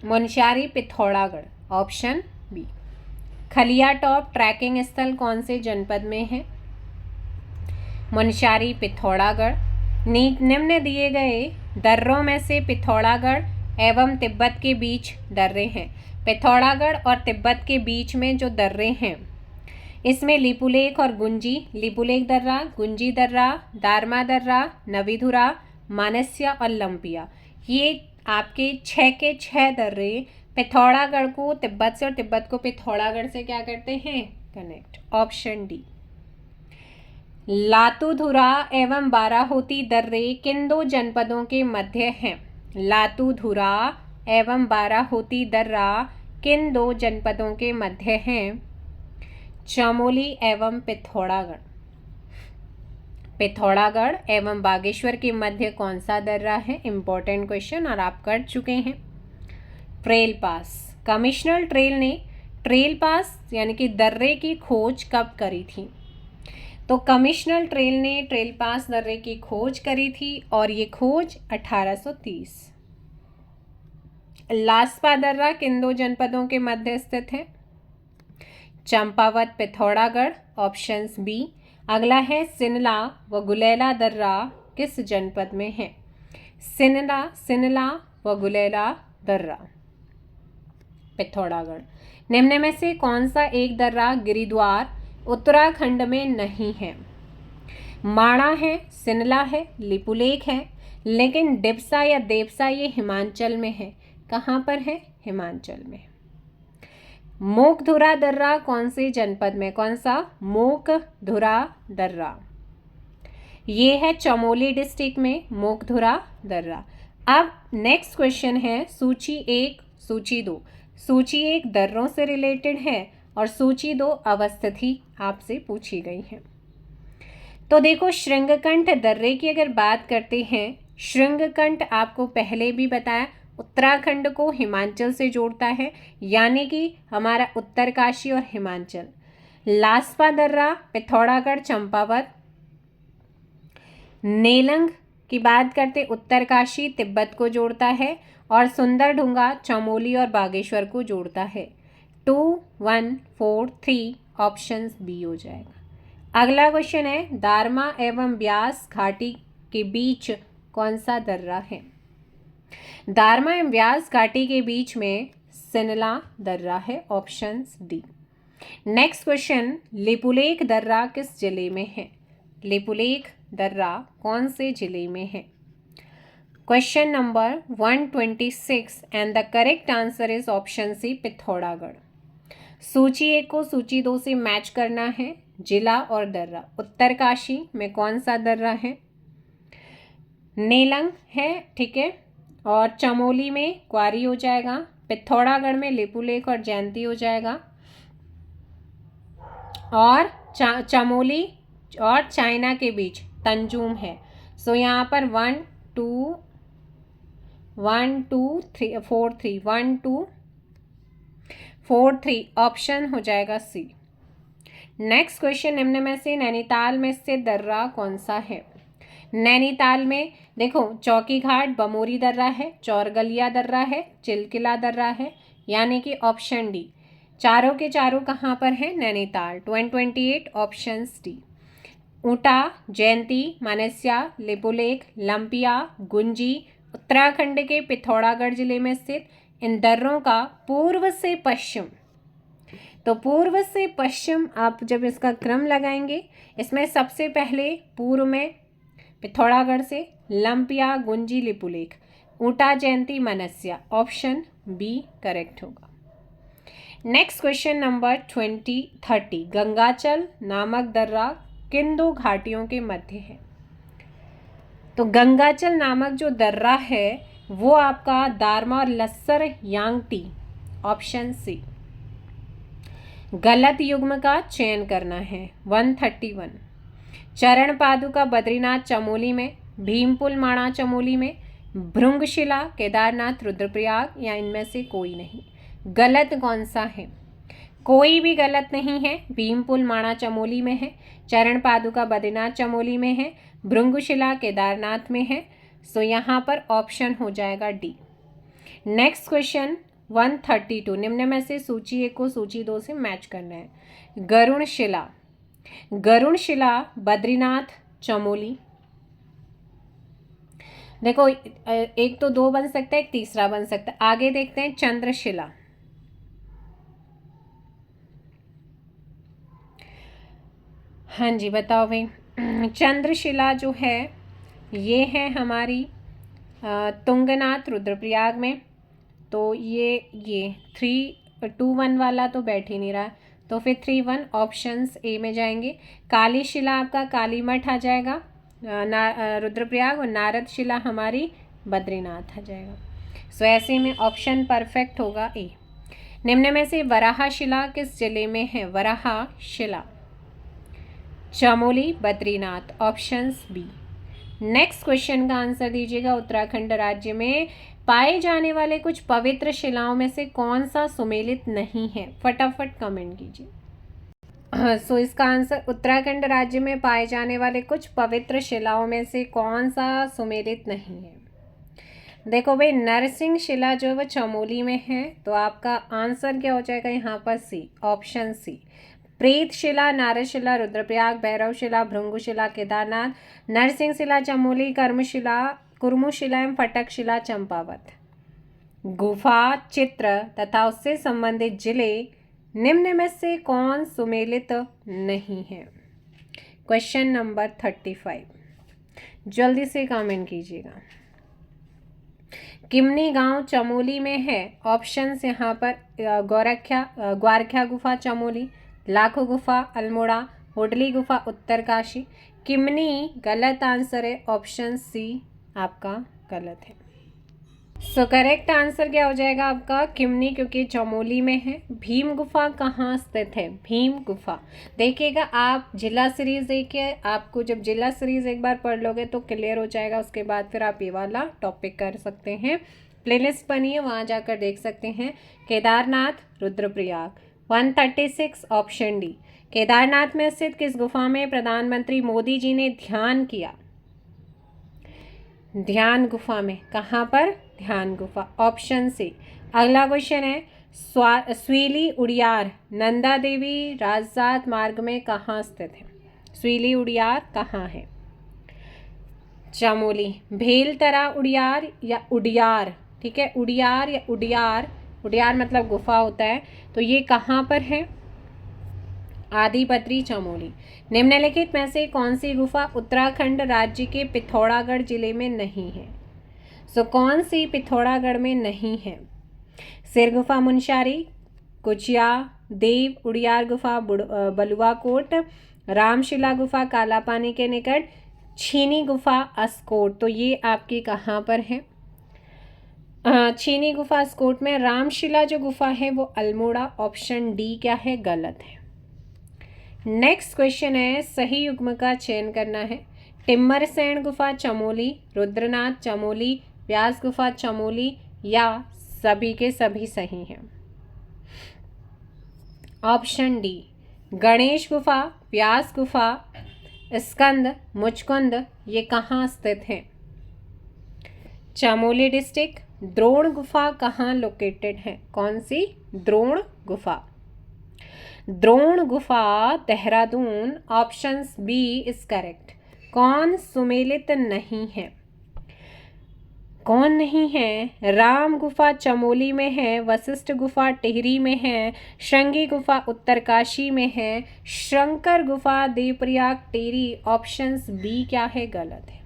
मुनस्यारी पिथौरागढ़, ऑप्शन बी। खलिया टॉप ट्रैकिंग स्थल कौन से जनपद में है? मुनस्यारी पिथौरागढ़। निम्न दिए गए दर्रों में से पिथौरागढ़ एवं तिब्बत के बीच दर्रे हैं। पिथौरागढ़ और तिब्बत के बीच में जो दर्रे हैं इसमें लिपुलेख और गुंजी, लिपुलेख दर्रा, गुंजी दर्रा, दारमा दर्रा, नवीधुरा, मानस्या और लंपिया, ये आपके 6 के 6 दर्रे पिथौरागढ़ को तिब्बत से और तिब्बत को पिथौरागढ़ से क्या करते हैं? Connect, option D. लातूधुरा एवं बाराहोती दर्रे किन दो जनपदों के मध्य हैं? लातूधुरा एवं बाराहोती दर्रा किन दो जनपदों के मध्य हैं? चमोली एवं पिथौरागढ़। पिथौरागढ़ एवं बागेश्वर के मध्य कौन सा दर्रा है? इंपॉर्टेंट क्वेश्चन और आप कर चुके हैं। ट्रेल पास, कमिश्नर ट्रेल ने ट्रेल पास यानी कि दर्रे की खोज कब करी थी? तो कमिश्नर ट्रेल ने ट्रेल पास दर्रे की खोज करी थी और ये खोज 1830। लास्पा दर्रा किन दो जनपदों के मध्य स्थित है? Champawat, Pithoragarh, options B. अगला है सिनला व गुलेला दर्रा किस जनपद में है? सिनला व गुलेला दर्रा, पिथौरागढ़। निम्न में से कौन सा एक दर्रा गिरिद्वार उत्तराखंड में नहीं है? माणा है, सिनला है, लिपुलेख है, लेकिन डिप्सा या देवसा ये हिमाचल में है। कहाँ पर है? हिमाचल में। मोकधुरा दर्रा कौन से जनपद में? कौन सा? मोकधुरा दर्रा, ये है चमोली डिस्ट्रिक्ट में मोकधुरा दर्रा। अब नेक्स्ट क्वेश्चन है सूची 1, सूची 2। सूची 1 दर्रों से रिलेटेड है और सूची 2 अवस्थिति आपसे पूछी गई है। तो देखो, श्रृंगकंठ दर्रे की अगर बात करते हैं, श्रृंगकंठ आपको पहले भी बताया उत्तराखंड को हिमाचल से जोड़ता है, यानी कि हमारा उत्तरकाशी और हिमाचल। लास्पा दर्रा पिथौरागढ़, चंपावत। नेलंग की बात करते उत्तरकाशी तिब्बत को जोड़ता है और सुंदरढुंगा चमोली और बागेश्वर को जोड़ता है। 2, 1, 4, 3 ऑप्शन बी हो जाएगा। अगला क्वेश्चन है दारमा एवं ब्यास घाटी के बीच कौन सा दर्रा है? दारमा एवं ब्यास घाटी के बीच में सिनला दर्रा है, option D. Next question, Lipulekh दर्रा किस जिले में है? लिपुलेख दर्रा कौन से जिले में है? Question number 126 and the correct answer is option C, Pithoragarh. सूची 1 को सूची 2 से मैच करना है। जिला और दर्रा, उत्तरकाशी में कौन सा दर्रा है? नेलंग है, ठीक है। और चमोली में क्वारी हो जाएगा। पिथौरागढ़ में लिपुलेख और जयंती हो जाएगा। और चमोली और चाइना के बीच तंजूम है। सो यहाँ पर 1 2 3 1 2 4 3 ऑप्शन हो जाएगा सी। नेक्स्ट क्वेश्चन, निम्न में से नैनीताल में स्थित दर्रा कौन सा है? नैनीताल में देखो, चौकी घाट, बमोरी दर्रा है, चौरगलिया दर्रा है, चिलकिला दर्रा है, यानी कि ऑप्शन डी। चारों के चारों कहाँ पर हैं? नैनीताल। 128 option D. ऊटा, जयंती, मानसिया, लिपुलेख, लंपिया, गुंजी उत्तराखंड के पिथौरागढ़ जिले में स्थित इन दर्रों का पूर्व से पश्चिम, तो पूर्व से पश्चिम आप जब इसका क्रम लगाएंगे, इसमें सबसे पहले पूर्व में पिथौरागढ़ से लंपिया, गुंजी, लिपुलेख, ऊटा, जयंती, मनस्या, ऑप्शन बी करेक्ट होगा। नेक्स्ट क्वेश्चन नंबर 30, गंगाचल नामक दर्रा किन दो घाटियों के मध्य है? तो गंगाचल नामक जो दर्रा है वो आपका दारमा और लस्सर यांगटी, ऑप्शन सी। गलत युग्म का चयन करना है। 131, चरण पादुका बद्रीनाथ चमोली में, भीमपुल माणा चमोली में, भृंगशिला केदारनाथ रुद्रप्रयाग, या इनमें से कोई नहीं। गलत कौन सा है? कोई भी गलत नहीं है। भीमपुल माणा चमोली में है, चरण पादुका बद्रीनाथ चमोली में है, भृंगशिला केदारनाथ में है। सो यहाँ पर ऑप्शन हो जाएगा डी। नेक्स्ट क्वेश्चन 132, निम्न में से सूची 1 को सूची 2 से मैच करना है। गरुणशिला, गरुणशिला बद्रीनाथ चमोली, देखो एक तो 2 बन सकता है, एक तीसरा बन सकता है। आगे देखते हैं चंद्रशिला, हाँ जी बताओ भाई। चंद्रशिला जो है ये है हमारी तुंगनाथ रुद्रप्रयाग में। तो ये 3-2-1 वाला तो बैठ ही नहीं रहा, तो फिर 3-1 ऑप्शंस ए में जाएंगे। काली शिला आपका कालीमठ आ जाएगा रुद्रप्रयाग, और नारद शिला हमारी बद्रीनाथ आ जाएगा। सो ऐसे में ऑप्शन परफेक्ट होगा ए। निम्न में से वराह शिला किस जिले में है? Varaha Shila Chamoli, Badrinath, options B. Next question का आंसर दीजिएगा। उत्तराखंड राज्य में पाए जाने वाले कुछ पवित्र शिलाओं में से कौन सा सुमेलित नहीं है? फटाफट कमेंट कीजिए। सो इसका आंसर, उत्तराखंड राज्य में पाए जाने वाले कुछ पवित्र शिलाओं में से कौन सा सुमेलित नहीं है? देखो भाई, नरसिंह शिला जो है वो चमोली में है, तो आपका आंसर क्या हो जाएगा यहाँ पर? सी, ऑप्शन सी। प्रेत शिला, नारद शिला रुद्रप्रयाग, भैरव शिला भृंगुशिला केदारनाथ, नरसिंह शिला चमोली, कर्मशिला कुर्मुशिला एवं फटक शिला चंपावत। गुफा, चित्र तथा उससे संबंधित जिले निम्न में से कौन सुमेलित नहीं है? क्वेश्चन नंबर 35, जल्दी से कमेंट कीजिएगा। किमनी गांव चमोली में है, ऑप्शंस यहाँ पर ग्वारख्या गुफा चमोली, लाखो गुफा अल्मोड़ा, होडली गुफा उत्तरकाशी। किमनी गलत आंसर है, ऑप्शन सी आपका गलत है। सो करेक्ट आंसर क्या हो जाएगा आपका? किमनी, क्योंकि चमोली में है। भीम गुफा कहाँ स्थित है? भीम गुफा देखिएगा आप, जिला सीरीज देखिए, आपको जब जिला सीरीज एक बार पढ़ लोगे तो क्लियर हो जाएगा। उसके बाद फिर आप ये वाला टॉपिक कर सकते हैं। प्लेलिस्ट बनी है, वहाँ जाकर देख सकते हैं। केदारनाथ रुद्रप्रयाग। 136 option D. केदारनाथ में स्थित किस गुफा में प्रधानमंत्री मोदी जी ने ध्यान किया? ध्यान गुफा में, कहाँ पर? ध्यान गुफा, ऑप्शन सी। अगला क्वेश्चन है, स्वीली उड़ियार नंदा देवी राजजात मार्ग में कहाँ स्थित है? स्वीली उड़ियार कहाँ है? चमोली। भेलतरा उड़ियार या उड़ियार, ठीक है, उड़ियार या उड़ियार, उड़ियार मतलब गुफा होता है, तो ये कहाँ पर है? आदिपत्री चमोली। निम्नलिखित में से कौन सी गुफा उत्तराखंड राज्य के पिथौरागढ़ जिले में नहीं है? कौन सी पिथौरागढ़ में नहीं है? सिर गुफा मुनस्यारी, कुचिया देव उड़ियार गुफा बलुआकोट, रामशिला गुफा कालापानी के निकट, छीनी गुफा अस्कोट। तो ये आपकी कहाँ पर है? छीनी गुफा अस्कोट में। रामशिला जो गुफा है वो अल्मोड़ा। ऑप्शन डी क्या है? गलत है। नेक्स्ट क्वेश्चन है, सही युग्म का चयन करना है। टिम्मरसैंण गुफा चमोली, रुद्रनाथ चमोली, व्यास गुफा चमोली या सभी के सभी सही हैं? ऑप्शन डी गणेश गुफा, व्यास गुफा, स्कंद, मुचकुंद ये कहाँ स्थित है? चमोली डिस्ट्रिक्ट। द्रोण गुफा कहाँ लोकेटेड है? कौन सी? द्रोण गुफा। द्रोण गुफा Dehradun. Option B is correct. कौन सुमेलित नहीं है? कौन नहीं है? राम गुफा चमोली में है, वशिष्ठ गुफा टिहरी में है, श्रृंगी गुफा उत्तरकाशी में है, शंकर गुफा देवप्रयाग टेरी। ऑप्शन बी क्या है? गलत है।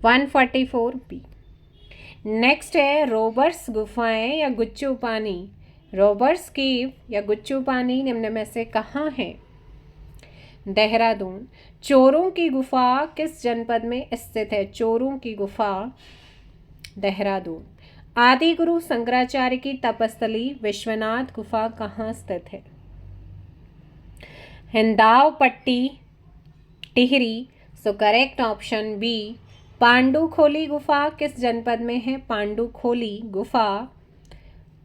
144 बी। नेक्स्ट है, रोबर्स गुफाएं या गुच्चू पानी। रोबर्स केव या गुच्चू पानी निम्न में से कहाँ है? देहरादून। चोरों की गुफा किस जनपद में स्थित है? चोरों की गुफा देहरादून। आदि गुरु शंकराचार्य की तपस्थली विश्वनाथ गुफा कहाँ स्थित है? हिंदाव पट्टी Tehri. So correct option B. Pandukholi गुफा किस जनपद में है? पांडुखोली गुफा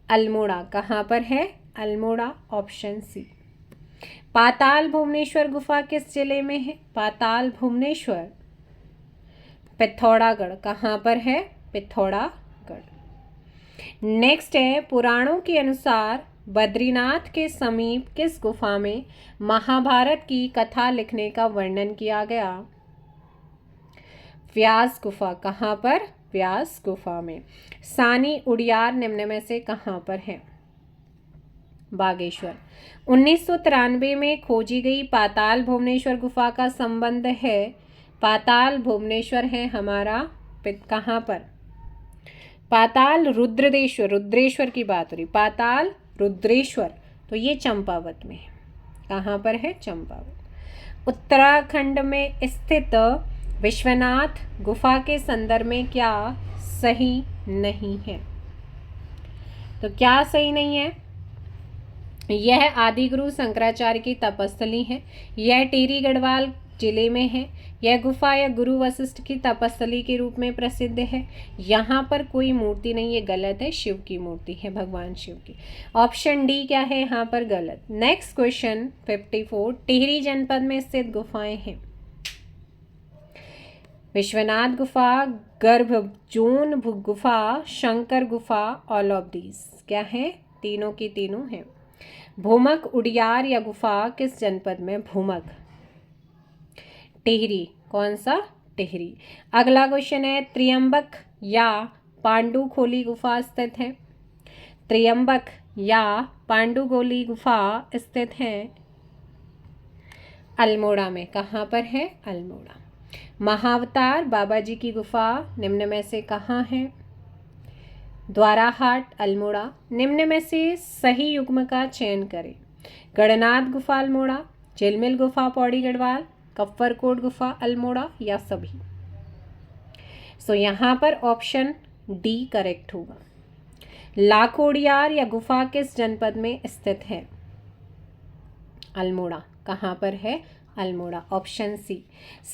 अल्मोड़ा। कहाँ पर है? अल्मोड़ा। Option C. पाताल भुवनेश्वर गुफा किस जिले में है? पाताल भुवनेश्वर पिथौरागढ़। कहाँ पर है? पिथौरागढ़। नेक्स्ट है, पुराणों के अनुसार बद्रीनाथ के समीप किस गुफा में महाभारत की कथा लिखने का वर्णन किया गया? व्यास गुफा। कहाँ पर? व्यास गुफा में। सानी उड़ियार निम्न में से कहाँ पर है? बागेश्वर। 1993 में खोजी गई पाताल भुवनेश्वर गुफा का संबंध है। पाताल भुवनेश्वर है हमारा कहाँ पर? पाताल रुद्रेश्वर। रुद्रेश्वर की बात हो रही। पाताल रुद्रेश्वर तो ये चंपावत में है। कहाँ पर है? चंपावत। उत्तराखंड में स्थित विश्वनाथ गुफा के संदर्भ में क्या सही नहीं है? तो क्या सही नहीं है? यह आदिगुरु शंकराचार्य की तपस्थली है। यह टिहरी गढ़वाल जिले में है। यह गुफा या गुरु वशिष्ठ की तपस्थली के रूप में प्रसिद्ध है। यहाँ पर कोई मूर्ति नहीं, ये गलत है। शिव की मूर्ति है, भगवान शिव की। ऑप्शन डी क्या है यहाँ पर? गलत। Next question 54। टिहरी जनपद में स्थित गुफाएं हैं। विश्वनाथ गुफा, गर्भजोन गुफा, शंकर गुफा। ऑल ऑफ दीज क्या है? तीनों की तीनों हैं। भूमक उड़ियार या गुफा किस जनपद में? भूमक। टिहरी। कौन सा? टिहरी। अगला क्वेश्चन है, त्रियंबक या पांडुखोली गुफा स्थित है। त्रियंबक या पांडुखोली गुफा स्थित है अल्मोड़ा में। कहाँ पर है? अल्मोड़ा। महाअवतार बाबा जी की गुफा निम्न में से कहाँ है? द्वाराहाट अल्मोड़ा। निम्न में से सही युग्म का चयन करें। गणनाथ गुफा अल्मोड़ा, झिलमिल गुफा पौड़ी गढ़वाल, कफ्फरकोट गुफा अल्मोड़ा या सभी। सो यहाँ पर ऑप्शन डी करेक्ट होगा। लाखोड़ियार या गुफा किस जनपद में स्थित है? अल्मोड़ा। कहाँ पर है? अल्मोड़ा। Option C.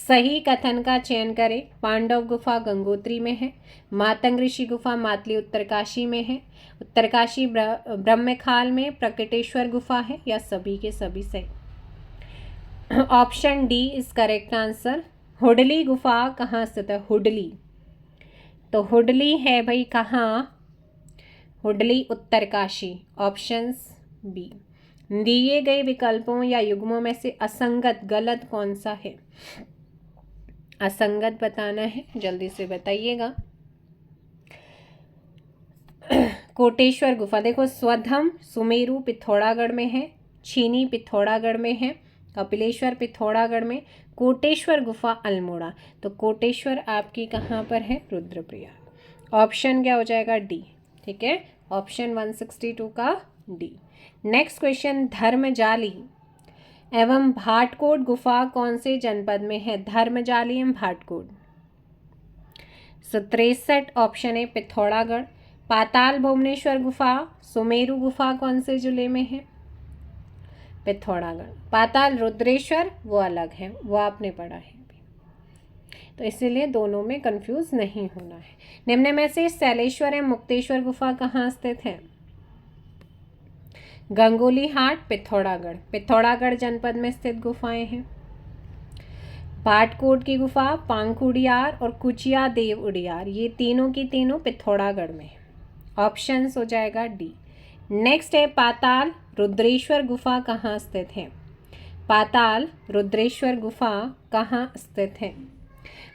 सही कथन का चयन करें। पांडव गुफा गंगोत्री में है। मातंग ऋषि गुफा मातली उत्तरकाशी में है। उत्तरकाशी ब्रह्मखाल में प्रकटेश्वर गुफा है या सभी के सभी सही? Option D is correct answer. Hudli गुफा कहाँ स्थित है? हुडली। तो हुडली है भाई कहाँ? हुडली उत्तरकाशी। Option B. दिए गए विकल्पों या युग्मों में से असंगत गलत कौन सा है? असंगत बताना है, जल्दी से बताइएगा। कोटेश्वर गुफा देखो, स्वधम सुमेरु पिथौरागढ़ में है। छीनी पिथौरागढ़ में है, कपिलेश्वर पिथौरागढ़ में, कोटेश्वर गुफा अल्मोड़ा। तो कोटेश्वर आपकी कहाँ पर है? रुद्रप्रयाग। ऑप्शन क्या हो जाएगा? डी। ठीक है, ऑप्शन 162 का डी। नेक्स्ट क्वेश्चन, धर्मजाली एवं भाटकोट गुफा कौन से जनपद में है? धर्मजाली एवं भाटकोट। 63 ऑप्शन है पिथौरागढ़। पाताल भुवनेश्वर गुफा, सुमेरु गुफा कौन से जिले में है? पिथौरागढ़। पाताल रुद्रेश्वर वो अलग है, वो आपने पढ़ा है अभी, तो इसीलिए दोनों में कंफ्यूज नहीं होना है। निम्न में से शैलेश्वर एवं मुक्तेश्वर गुफा कहाँ स्थित है? गंगोली हाट, पिथौरागढ़। पिथौरागढ़ जनपद में स्थित गुफाएं हैं। भाटकोट की गुफा पांकुड़ियार और कुचिया देव उड़ियार, ये तीनों की तीनों पिथौरागढ़ में है। ऑप्शन हो जाएगा डी। नेक्स्ट है पाताल रुद्रेश्वर गुफा कहाँ स्थित है? पाताल रुद्रेश्वर गुफा कहाँ स्थित है?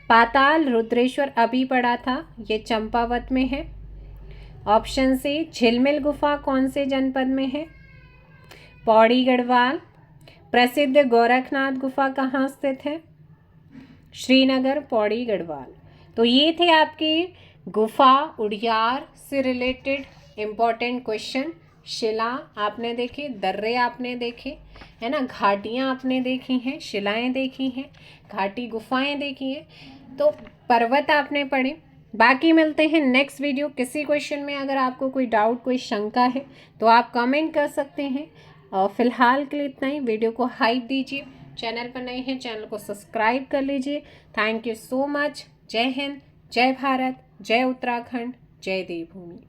पाताल रुद्रेश्वर अभी पढ़ा था, ये चंपावत में है। ऑप्शन सी झिलमिल गुफा कौन से जनपद में है? पौड़ी गढ़वाल। प्रसिद्ध गोरखनाथ गुफा कहाँ स्थित है? श्रीनगर, पौड़ी गढ़वाल। तो ये थे आपके गुफा उड़ियार से रिलेटेड इम्पॉर्टेंट क्वेश्चन। शिला आपने देखी, दर्रे आपने देखे, है ना, घाटियाँ आपने देखी हैं, शिलाएं देखी हैं, घाटी गुफाएं देखी हैं, तो पर्वत आपने पढ़े। बाकी मिलते हैं नेक्स्ट वीडियो। किसी क्वेश्चन में अगर आपको कोई डाउट, कोई शंका है तो आप कमेंट कर सकते हैं। और फिलहाल के लिए इतना ही। वीडियो को हाइप दीजिए, चैनल पर नए हैं चैनल को सब्सक्राइब कर लीजिए। Thank you so much. जय हिंद, जय भारत, जय उत्तराखंड, जय देवभूमि।